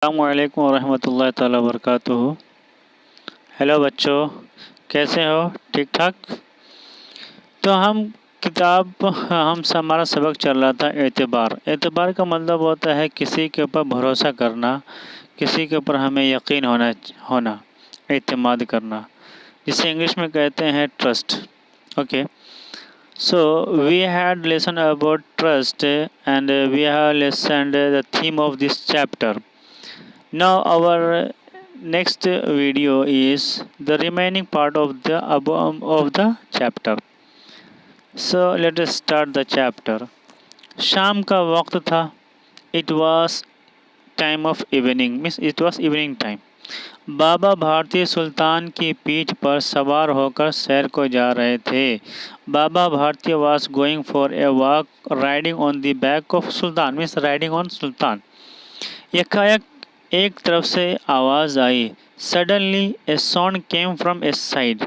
अस्सलामुअलैकुम वरहमतुल्लाहि ताला वबरकातुहू। हेलो बच्चों, कैसे हो? ठीक ठाक। तो हमारा सबक चल रहा था एतबार। एतबार का मतलब होता है किसी के ऊपर भरोसा करना, किसी के ऊपर हमें यकीन होना, एतमाद करना, जिसे इंग्लिश में कहते हैं trust. Okay, so we had lesson about trust and we have listened the theme of this chapter. Now our next video is the remaining part of the chapter. So let us start the chapter. शाम का वक्त था. It was time of evening. Means it was evening time. बाबा भारती सुल्तान की पीठ पर सवार होकर सैर को जा रहे थे. बाबा Bharti was going for a walk riding on the back of Sultan. Means riding on Sultan. एकाएक एक तरफ से आवाज़ आई. Suddenly a sound came from a side.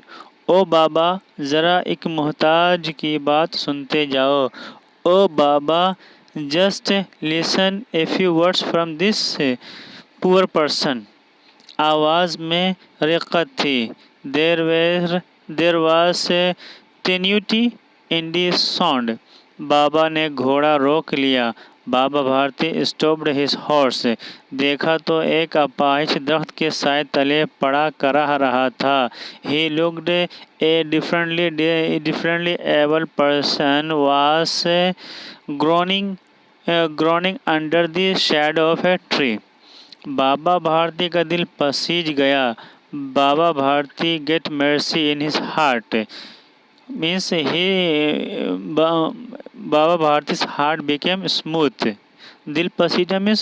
ओ बाबा, ज़रा एक मोहताज की बात सुनते जाओ. ओ बाबा, just listen a few words from this poor person. आवाज़ में रिक्कत थी. There was टेन्यूटी in the sound. बाबा ने घोड़ा रोक लिया. बाबा भारती स्टॉप्ड हिज हॉर्स. देखा तो एक अपाहिज दरख्त के साए तले पड़ा कराह रहा था. He looked a differently able person was groaning under the shadow of a tree. Baba Bharati का दिल पसीज गया. Baba Bharati get mercy in his heart. Means Baba Bharati's heart became smooth. दिल पसीजा means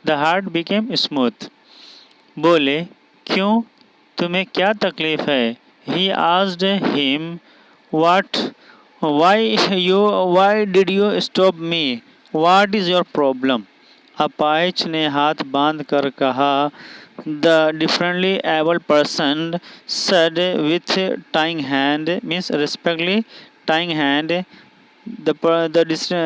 the heart became smooth. बोले, क्यों, तुम्हें क्या तकलीफ है? He asked him, why did you stop me? What is your problem? अपाहिज ने हाथ बांध कर कहा. The differently able person said with tying hand. Means respectfully tying hand. The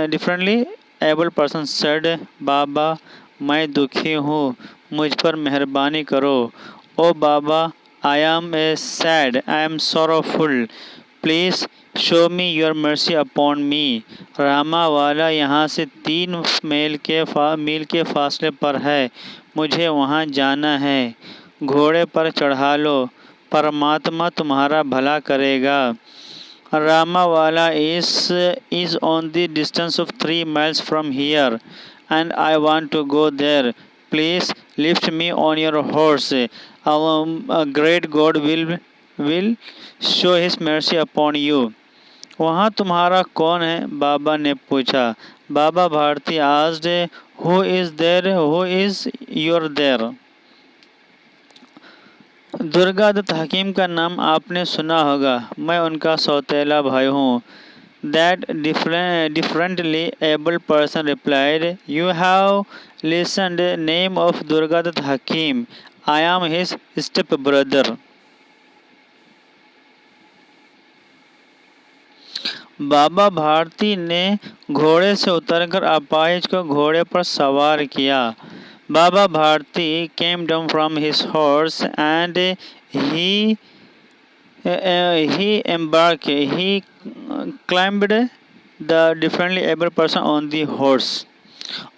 differently able person said, बाबा, मैं दुखी हूँ, मुझ पर मेहरबानी करो. ओ बाबा, I am sad, I am sorrowful. Please show me your mercy upon मी. रामा वाला यहाँ से 3 मील के फासले पर है. मुझे वहाँ जाना है. घोड़े पर चढ़ा लो. परमात्मा तुम्हारा भला करेगा. Ramawala is on the distance of 3 miles from here, and I want to go there. Please lift me on your horse. A great God will show His mercy upon you. वहाँ तुम्हारा कौन है? बाबा ने पूछा. बाबा Bharti asked, who is there? Who is your there? Durgadutt हकीम का नाम आपने सुना होगा. मैं उनका सौतेला भाई हूँ. That differently able person replied, you have listened the name of Durgadat Hakim. I am his step brother. बाबा भारती ने घोड़े से उतरकर अपाहिज को घोड़े पर सवार किया. बाबा Bharti came down from his horse and he embarked. He climbed the differently able person on the horse.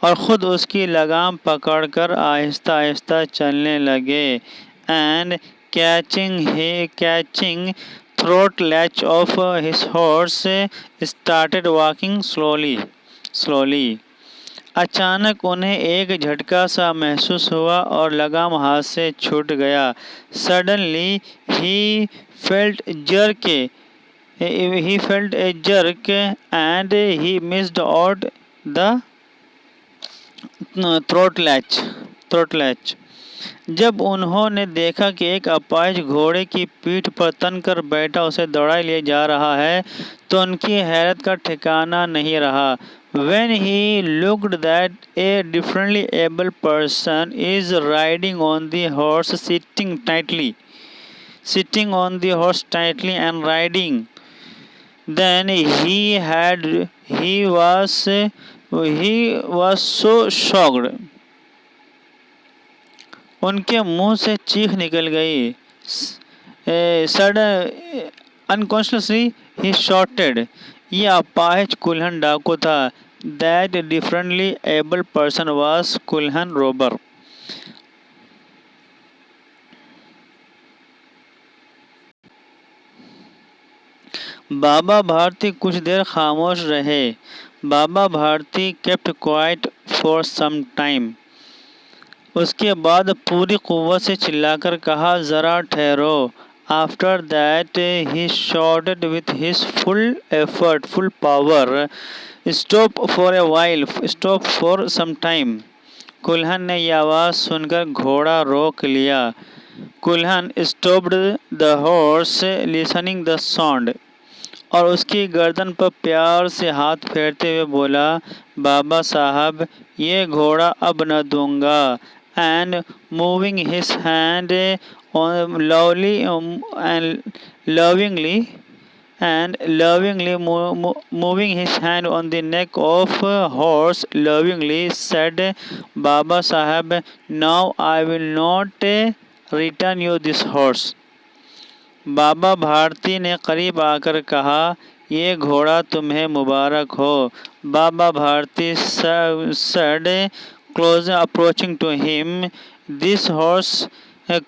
और ख़ुद उसकी लगाम पकड़कर आहिस्ता आहिस्ता चलने लगे. And catching throat latch of his horse started walking slowly. अचानक उन्हें एक झटका सा महसूस हुआ और लगाम हाथ से छूट गया. Suddenly he felt a jerk and he missed out the throat latch. जब उन्होंने देखा कि एक अपाहिज घोड़े की पीठ पर तनकर बैठा उसे दौड़ा ले जा रहा है, तो उनकी हैरत का ठिकाना नहीं रहा. When he looked that a differently able person is riding on the horse, sitting on the horse tightly and riding, then he was so shocked. उनके मुंह से चीख निकल गई। सडन अनकॉन्शियसली ही शॉटेड, ये अपाहिज कुल्हन डाकू था। That differently able person was Kulhan robber. Baba Bharati कुछ देर खामोश रहे। Baba Bharati kept quiet for some time. उसके बाद पूरी कुव्वत से चिल्लाकर कहा, जरा ठहरो। After that he shouted with his full effort, full power, stop for a while, stop for some time. Kulhan ने यह आवाज़ सुनकर घोड़ा रोक लिया। Kulhan stopped the horse listening the sound, और उसकी गर्दन पर प्यार से हाथ फेरते हुए बोला, बाबा साहब, ये घोड़ा अब न दूंगा। And moving his hand on lovely and lovingly moving his hand on the neck of horse lovingly said, Baba Sahab, now I will not return you this horse. बाबा भारती ने करीब आकर कहा, ये घोड़ा तुम्हें मुबारक हो। बाबा Bharti said, close approaching to him, this horse,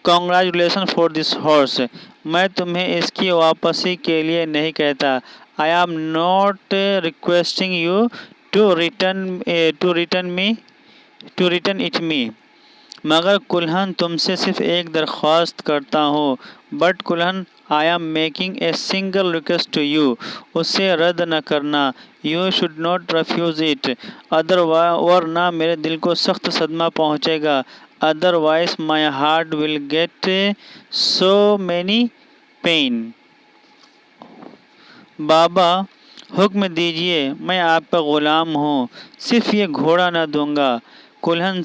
congratulations for this horse. मैं तुम्हें इसकी वापसी के लिए नहीं कहता। I am not requesting you to return it me. मगर कुल्हन, तुमसे सिर्फ एक दरख्वास्त करता हूँ। But Kulhan, I am making a single request to you. उसे रद्द न करना। You should not refuse it, वरना मेरे दिल को सख्त सदमा पहुँचेगा। Otherwise my heart will get so many pain. बाबा, हुक्म दीजिए, मैं आपका ग़ुलाम हूँ, सिर्फ ये घोड़ा न दूंगा। कुल्हन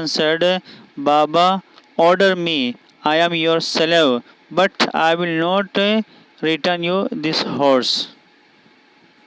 सेड, बाबा, order me, I am your slave, but I will not return you this horse.